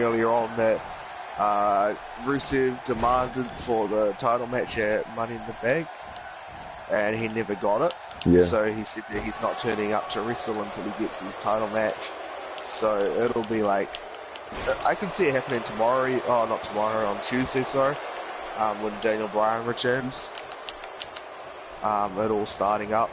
earlier on that Rusev demanded for the title match at Money in the Bank, and he never got it. Yeah. So he said that he's not turning up to wrestle until he gets his title match. So it'll be like, I can see it happening on Tuesday, when Daniel Bryan returns. It all starting up.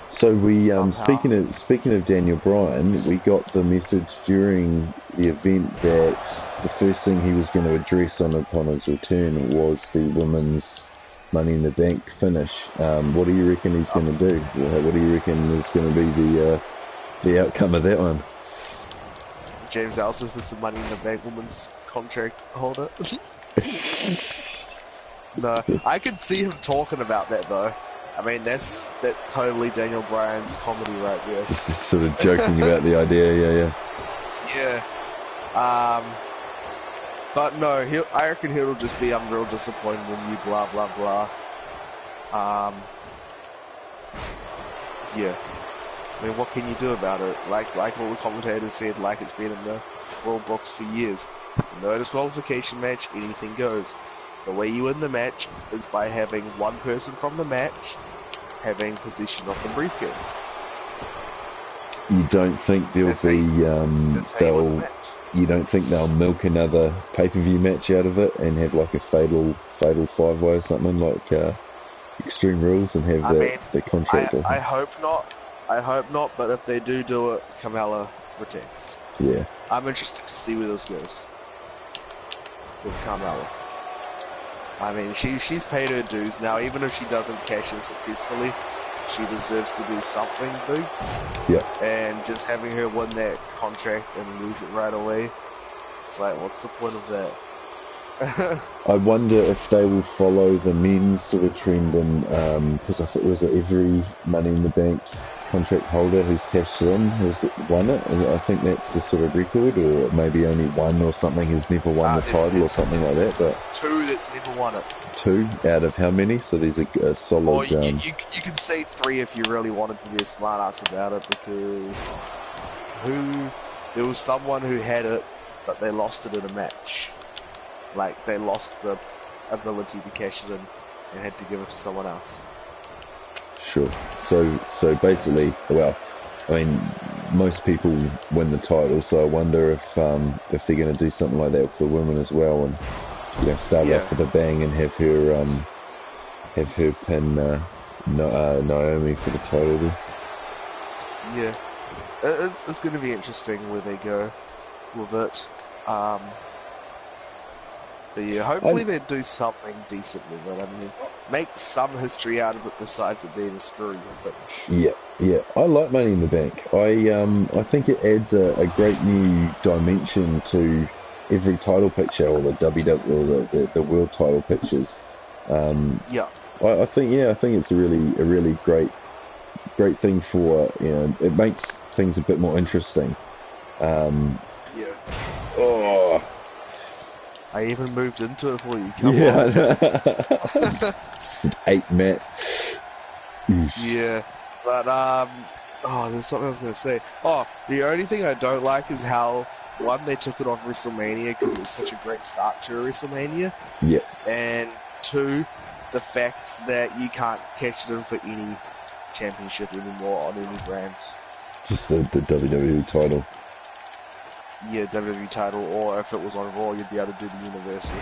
So we, speaking of Daniel Bryan, we got the message during the event that the first thing he was going to address upon his return was the women's Money in the Bank finish. What do you reckon he's going to do? What do you reckon is going to be the outcome of that one? James Ellsworth is the Money in the Bank women's contract holder. No, I could see him talking about that though. I mean, that's totally Daniel Bryan's comedy right there. Just sort of joking about the idea, yeah. But no, I reckon he'll just be, I'm real disappointed in you, blah blah blah. Yeah. I mean, what can you do about it? Like all the commentators said, like it's been in the world books for years. It's a no disqualification match, anything goes. The way you win the match is by having one person from the match having possession of the briefcase. You don't think there'll you don't think they'll milk another pay-per-view match out of it and have like a fatal 5-way or something like Extreme Rules and have the contract? I hope not. But if they do it, Carmella retains. Yeah. I'm interested to see where this goes with Carmella. I mean, she's paid her dues now. Even if she doesn't cash in successfully, she deserves to do something big. Yeah. And just having her win that contract and lose it right away, it's like, what's the point of that? I wonder if they will follow the men's sort of trend, and because I think it was every Money in the Bank contract holder who's cashed it in has won it. And I think that's the sort of record, or maybe only one or something has never won the title or something like that. But two that's never won it. Two out of how many? So there's a solid. Or you could say three if you really wanted to be a smart ass about it, because there was someone who had it, but they lost it in a match. Like, they lost the ability to cash it in and had to give it to someone else. Sure. So basically, well, I mean, most people win the title, so I wonder if they're going to do something like that for women as well, and start off with a bang and have her pin Naomi for the title there. Yeah, it's going to be interesting where they go with it. But yeah, hopefully they do something decent with it. I mean, make some history out of it besides it being a screwy finish. Yeah. I like Money in the Bank. I think it adds a great new dimension to every title picture, or the WWE, or the world title pictures. I think it's a really great thing for, it makes things a bit more interesting. Oh. I even moved into it for you. Come on. Just 8 Matt. Yeah, but there's something I was gonna say. Oh, the only thing I don't like is how, one, they took it off WrestleMania because it was such a great start to WrestleMania. Yeah. And two, the fact that you can't catch it in for any championship anymore on any brand. Just the WWE title. Yeah, WWE title, or if it was on Raw, you'd be able to do the Universal.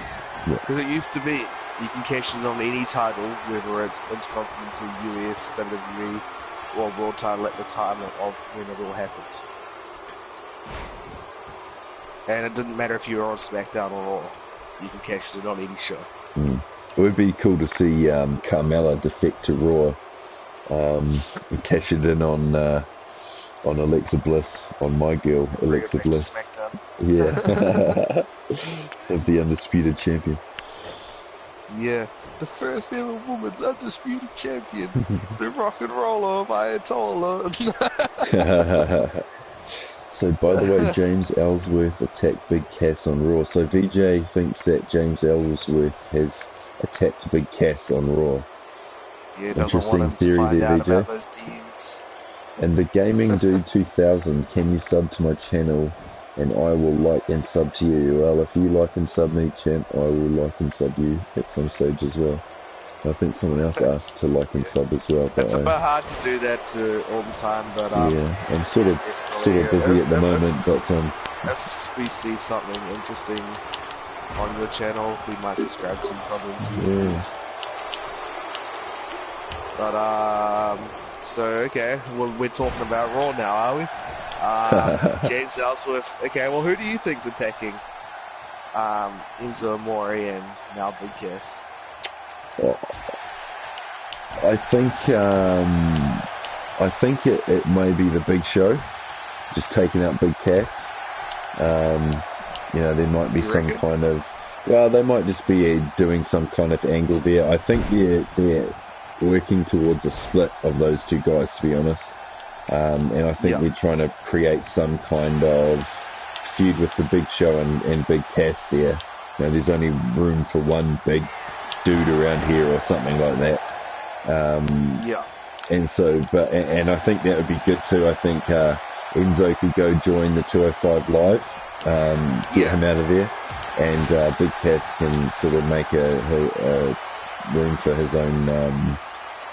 Because it used to be, you can cash it on any title, whether it's Intercontinental, US, WWE, or World title at the time of when it all happened. And it didn't matter if you were on SmackDown or Raw, you can cash it on any show. It would be cool to see Carmella defect to Raw, and cash it in on Alexa Bliss, on my girl Alexa Bliss. Yeah, of the undisputed champion. Yeah, the first ever woman's undisputed champion, the rock and roller Ayatollah. So, by the way, James Ellsworth attacked Big Cass on Raw. So VJ thinks that James Ellsworth has attacked Big Cass on Raw. Yeah, interesting theory there, VJ. About those deeds. And the Gaming Dude 2000, can you sub to my channel and I will like and sub to you? Well, if you like and sub me, champ, I will like and sub you at some stage as well. I think someone else asked to like and sub as well. But it's a bit hard to do that all the time, but yeah, I'm sort of busy at the moment. But if we see something interesting on your channel, we might subscribe to you probably. But so okay, well, we're talking about Raw now, are we? James Ellsworth. Okay, well, who do you think's attacking Enzo Amore and now Big Cass? Well, I think it may be the Big Show, just taking out Big Cass. There might be some kind of, they might just be doing some kind of angle there. I think they're working towards a split of those two guys, to be honest. And I think they're trying to create some kind of feud with the Big Show and Big Cass there. There's only room for one big dude around here or something like that. And so, and I think that would be good too. I think Enzo could go join the 205 Live, get him out of there, and Big Cass can sort of make a room for his own,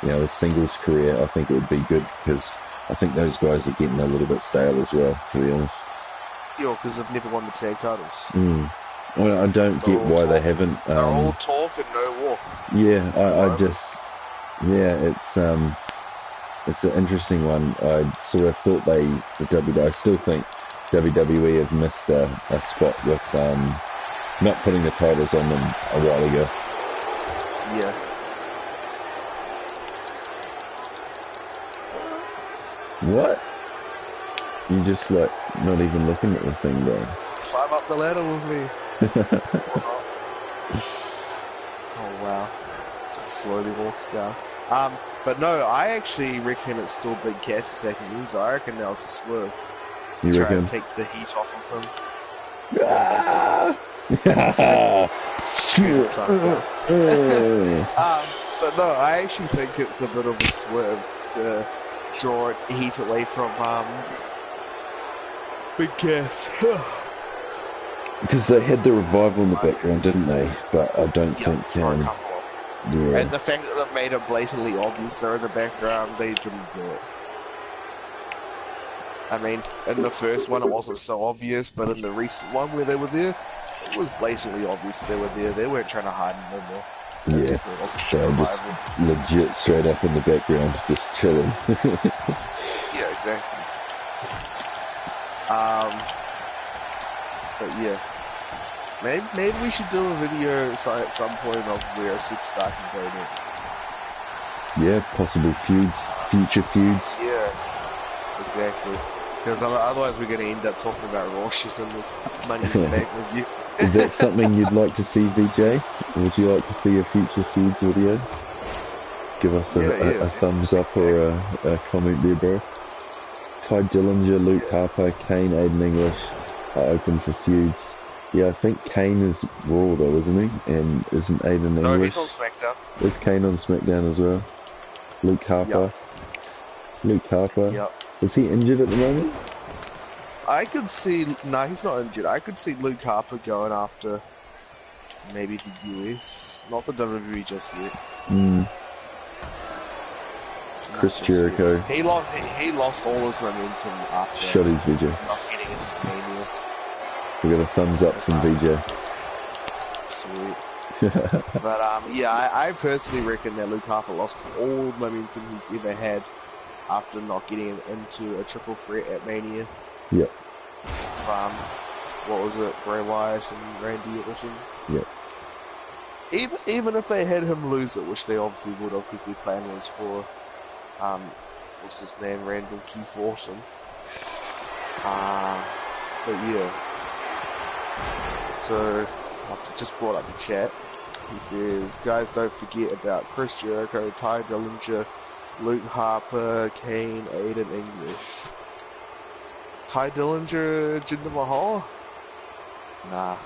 his singles career. I think it would be good because I think those guys are getting a little bit stale as well, to be honest. Yeah, because they've never won the tag titles. Well, I don't get why they haven't. They're all talk and no walk. Yeah, it's an interesting one. I sort of thought I still think WWE have missed a spot with not putting the titles on them a while ago. Yeah. What? You just not even looking at the thing, bro. Climb up the ladder with me. Oh wow. Just slowly walks down. But no, I actually reckon it's still Big Cass attacking me, so I reckon that was a swerve. You Try reckon? to take the heat off of him. Ah! Just class down. But no, I actually think it's a bit of a swerve to draw heat away from Big Cass. Because they had the revival in the background, didn't they? But I don't Yeah, think. for a couple. Yeah. And the fact that they've made it blatantly obvious they're in the background, they didn't do it. I mean, in the first one it wasn't so obvious, but in the recent one where they were there, it was blatantly obvious they were there. They weren't trying to hide it no more. It definitely wasn't They were just legit straight up in the background, just chilling. Yeah, exactly. But yeah. Maybe we should do a video at some point of where a superstar can go next. Yeah, possible feuds, future feuds. Yeah, exactly. Because otherwise we're going to end up talking about Raw shit in this Money in the Bank review. Is that something you'd like to see, VJ? Would you like to see a future feuds video? Give us a thumbs up or a comment there, bro. Ty Dillinger, Luke Harper, Kane, Aiden English are open for feuds. Yeah, I think Kane is Raw though, isn't he? And isn't Aiden English? No, he's on SmackDown. Is Kane on SmackDown as well? Luke Harper. Luke Harper. Yep. Is he injured at the moment? I could see... No, he's not injured. I could see Luke Harper going after maybe the US. Not the WWE just yet. Chris Jericho. He lost all his momentum after Shotty's VJ. not getting into Mania. We got a thumbs up from VJ. Sweet. But yeah, I personally reckon that Luke Harper lost all momentum he's ever had after not getting into a triple threat at Mania. Yep. From, what was it, Bray Wyatt and Randy Orton? Yep. Even if they had him lose it, which they obviously would have, because their plan was for, what's his name, Randall Keith Orton. But yeah. So, I've just brought up the chat. He says, guys, don't forget about Chris Jericho, Ty Dillinger, Luke Harper, Kane, Aiden English. Ty Dillinger, Jinder Mahal? Nah,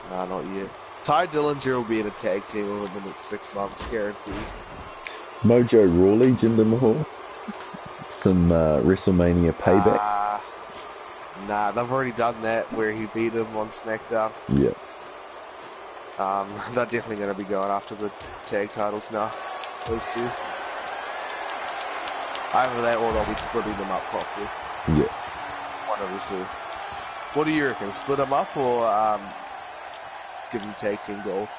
not yet. Ty Dillinger will be in a tag team over the next 6 months, guaranteed. Mojo Rawley, Jinder Mahal. Some WrestleMania payback. Nah, they've already done that where he beat him on SmackDown. Yeah. They're definitely going to be going after the tag titles now. Those two. Either that or they'll be splitting them up properly. Yeah. One of the two. What do you reckon? Split them up or give them tag team gold?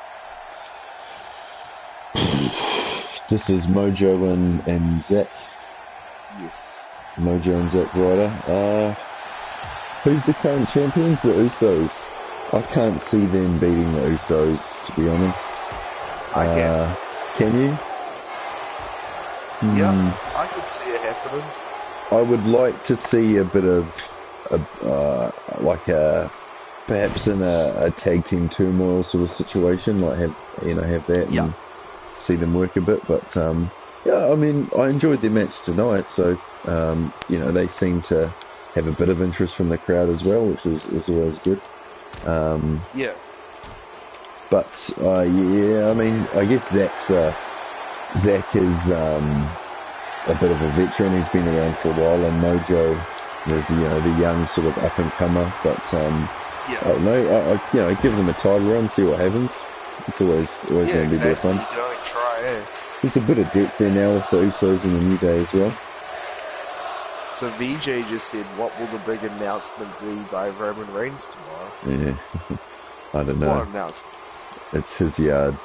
This is Mojo and Zack. Yes. Mojo and Zack Ryder. Who's the current champions? The Usos. I can't see them beating the Usos, to be honest. I can. Can you? Yeah, I could see it happening. I would like to see a bit of, perhaps in a tag team turmoil sort of situation, like have that and see them work a bit. But yeah, I mean, I enjoyed their match tonight, so they seem to have a bit of interest from the crowd as well, which is always good. Yeah. But yeah, I mean, I guess Zack is a bit of a veteran. He's been around for a while, and Mojo is the young sort of up and comer. But I don't know. I give them a title run, see what happens. It's always going to be a bit of fun. You can only try, eh? There's a bit of depth there now with the Usos and the New Day as well. So VJ just said, what will the big announcement be by Roman Reigns tomorrow? Yeah, I don't know. What announcement? It's his yard.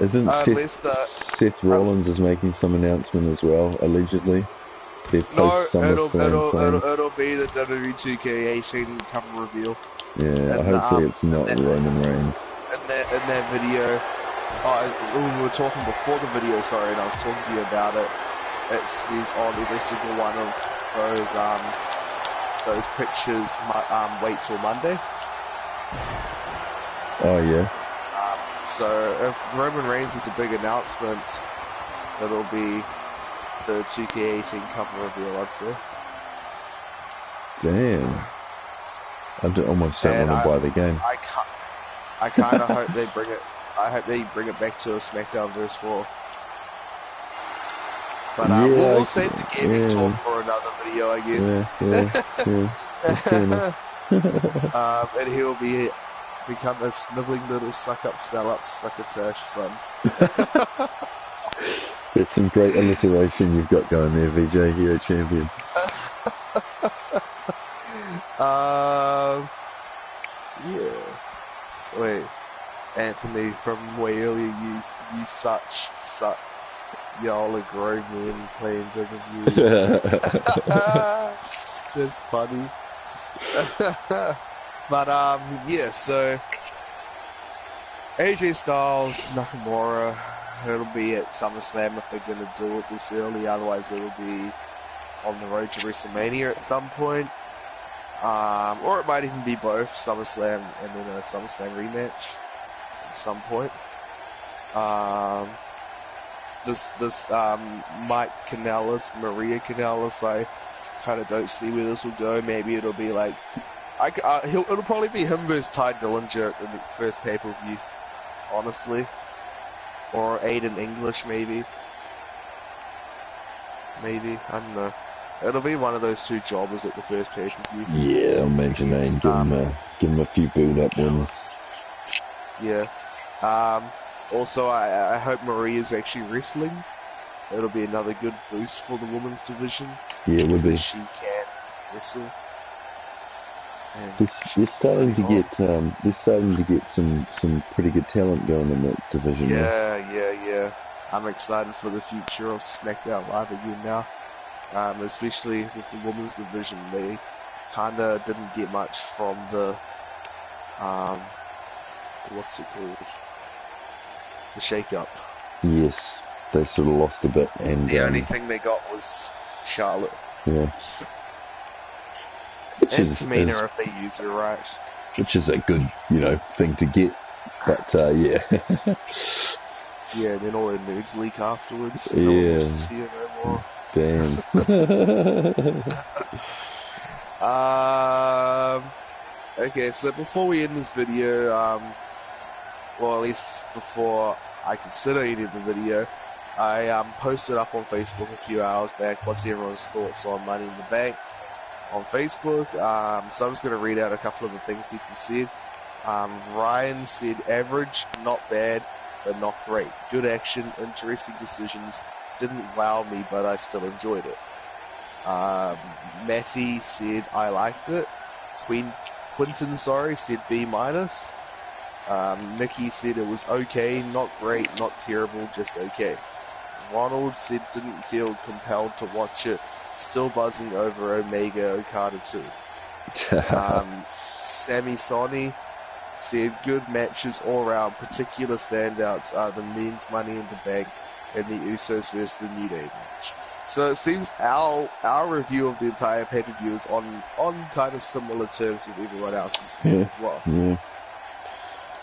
Isn't Seth Rollins is making some announcement as well, allegedly? No, it'll be the WWE 2K18 cover reveal. Yeah, hopefully it's not Roman Reigns. In that video, we were talking before the video, sorry, and I was talking to you about it. It says on every single one of those those pictures wait till Monday. Oh yeah. So if Roman Reigns is a big announcement, it'll be the 2K18 cover reveal, I'd say. Damn. I almost don't And want to buy the game. I kind of hope they bring it. I hope they bring it back to a SmackDown vs. Raw. But we'll save the gaming talk for another video, I guess. And he'll become a sniveling little suck-up, succotash son. That's some great alliteration you've got going there, VJ, Hero Champion. Yeah. Wait, Anthony, from way earlier, you such. Y'all are grown men playing WWE. That's funny. But yeah, so AJ Styles, Nakamura, it'll be at SummerSlam if they're gonna do it this early. Otherwise, it'll be on the road to WrestleMania at some point. Or it might even be both SummerSlam and then a SummerSlam rematch at some point. This Mike Kanellis, Maria Kanellis, I kind of don't see where this will go. Maybe it'll be like, it'll probably be him versus Ty Dillinger in the first pay-per-view, honestly. Or Aiden English, maybe. Maybe, I don't know. It'll be one of those two jobbers at the first pay-per-view. Yeah, I'll mention that and give him a few build-up wins. Yeah. Also, I hope Maria's actually wrestling. It'll be another good boost for the women's division. Yeah, it would be. She can wrestle. They're starting to get some pretty good talent going in that division. Yeah. I'm excited for the future of SmackDown Live again now. Especially with the women's division. They kinda didn't get much from the what's it called? The shake-up. Yes, they sort of lost a bit, and the only thing they got was Charlotte. Yeah. And Tamina if they use her right. Which is a good, thing to get. But yeah. Yeah, and then all her nudes leak afterwards. So yeah. No one wants to see her no more. Damn. Okay, so before we end this video, well, at least before I consider editing the video, I posted up on Facebook a few hours back what's everyone's thoughts on Money in the Bank on Facebook. So I'm just going to read out a couple of the things people said. Ryan said, average, not bad, but not great. Good action, interesting decisions. Didn't wow me, but I still enjoyed it. Matty said, I liked it. Quinton, said B-. Nikki said it was okay, not great, not terrible, just okay. Ronald said didn't feel compelled to watch it, still buzzing over Omega Okada 2. Sammy Sonny said good matches all around, particular standouts are the men's Money in the Bank and the Usos versus the New Day match. So it seems our review of the entire pay-per-view is on kind of similar terms with everyone else's views as well. Yeah.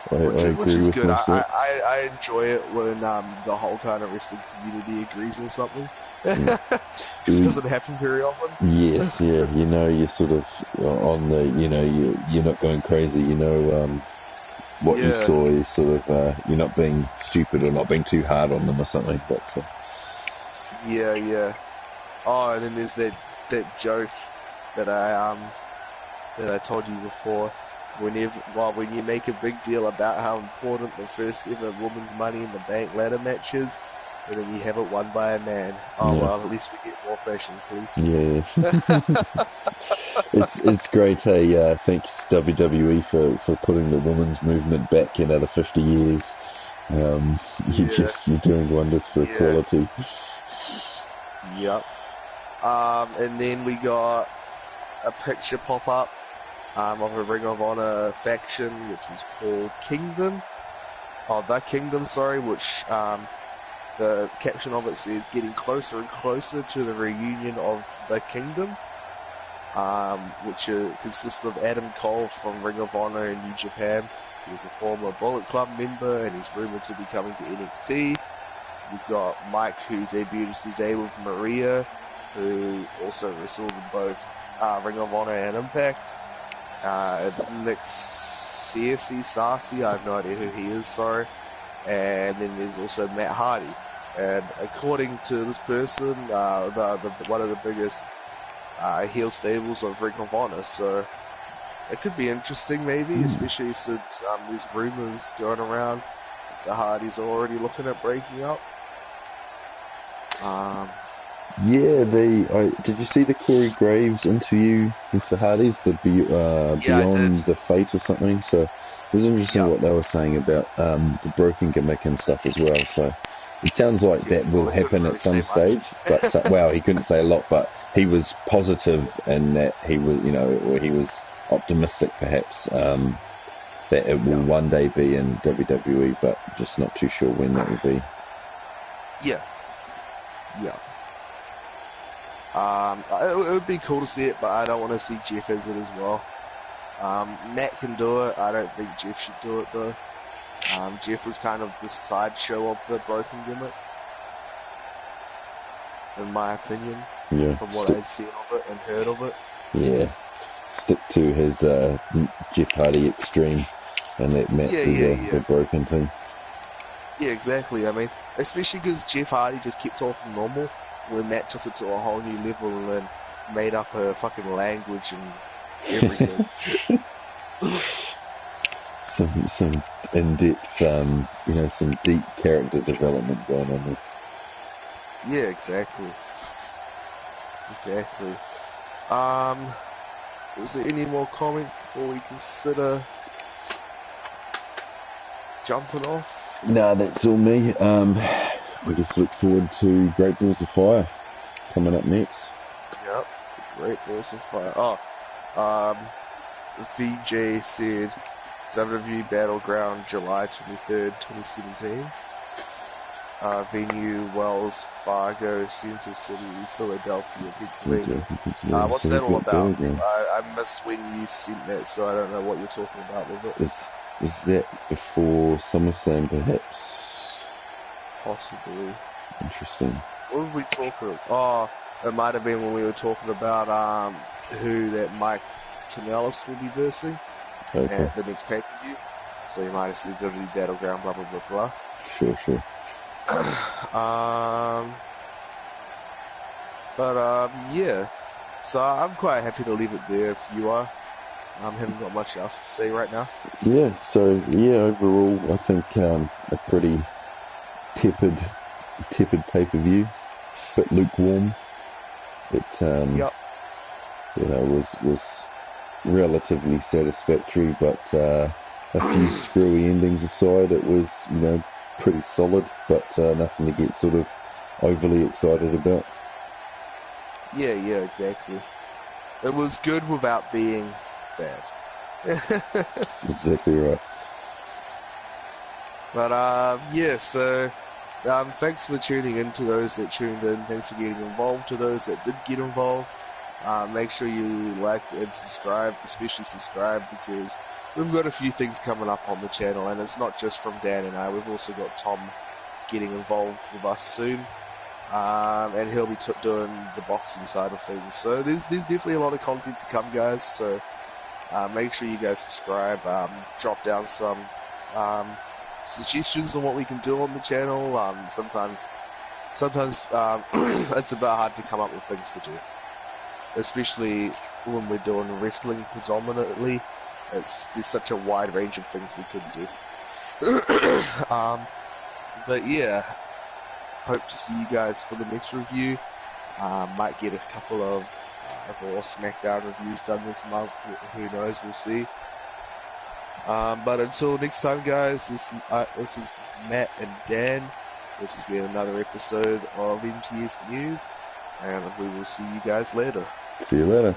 Which is good. I enjoy it when the whole kind of wrestling community agrees on something. Because it doesn't happen very often. Yes, yeah. You're sort of on the, you're not going crazy. What you saw is sort of, you're not being stupid or not being too hard on them or something. That's Yeah. Oh, and then there's that joke that I told you before. When you make a big deal about how important the first ever women's Money in the Bank ladder match is, and then you have it won by a man. Oh yeah. Well, at least we get more fashion, please. Yeah. it's great. Hey, thanks WWE for putting the women's movement back in another 50 years. You're doing wonders for equality. Yep. And then we got a picture pop up of a Ring of Honor faction, which was called Kingdom. The Kingdom, which the caption of it says, getting closer and closer to the reunion of the Kingdom. which consists of Adam Cole from Ring of Honor in New Japan. He's a former Bullet Club member and he's rumored to be coming to NXT. We've got Mike, who debuted today with Maria, who also wrestled in both Ring of Honor and Impact. Nick Sassy, I have no idea who he is, sorry. And then there's also Matt Hardy. And according to this person, one of the biggest heel stables of Ring of Honor, so it could be interesting maybe, especially since there's rumors going around that the Hardys are already looking at breaking up. Yeah, did you see the Corey Graves interview with the Hardys, the Beyond the Fate or something? So it was interesting what they were saying about the broken gimmick and stuff as well. So it sounds like that will happen at some stage. But well, he couldn't say a lot, but he was positive in that he was, or he was optimistic perhaps that it will one day be in WWE, but just not too sure when that will be. Yeah. It would be cool to see it, but I don't want to see Jeff as it as well. Matt can do it. I don't think Jeff should do it though. Jeff was kind of the sideshow of the broken gimmick, in my opinion. Yeah, from what I'd seen of it and heard of it. Yeah, stick to his Jeff Hardy extreme and let Matt do the broken thing. Yeah, exactly. I mean, especially because Jeff Hardy just kept talking normal, when Matt took it to a whole new level and made up a fucking language and everything. some in-depth, some deep character development going on there. Yeah, exactly. Is there any more comments before we consider jumping off? No, that's all me. We just look forward to Great Balls of Fire coming up next. Yep, Great Balls of Fire. VJ said WWE Battleground July 23rd, 2017. Venue Wells Fargo Center City, Philadelphia, Pennsylvania. What's that all about? I missed when you sent that, so I don't know what you're talking about with it. Is that before SummerSlam, perhaps? Possibly. Interesting. What were we talking about? Oh, it might have been when we were talking about who that Mike Kanellis will be versing at the next pay-per-view. So you might have said WWE Battleground, blah, blah, blah, blah. Sure. Yeah. So I'm quite happy to leave it there if you are. Haven't got much else to say right now. Yeah, so, overall, I think a pretty tepid pay-per-view, but lukewarm. It, was relatively satisfactory, but a few screwy endings aside, it was, pretty solid, but nothing to get sort of overly excited about. Yeah, exactly. It was good without being bad. Exactly right. But so thanks for tuning in to those that tuned in. Thanks for getting involved to those that did get involved. Make sure you like and subscribe, especially subscribe, because we've got a few things coming up on the channel, and it's not just from Dan and I. We've also got Tom getting involved with us soon, and he'll be doing the boxing side of things. So there's definitely a lot of content to come, guys. So make sure you guys subscribe. Drop down some suggestions on what we can do on the channel. Sometimes it's a bit hard to come up with things to do, especially when we're doing wrestling predominantly. There's such a wide range of things we could do. But yeah, hope to see you guys for the next review. Might get a couple of Raw SmackDown reviews done this month. Who knows? We'll see. But until next time, guys, this is Matt and Dan. This has been another episode of MTS News, and we will see you guys later. See you later.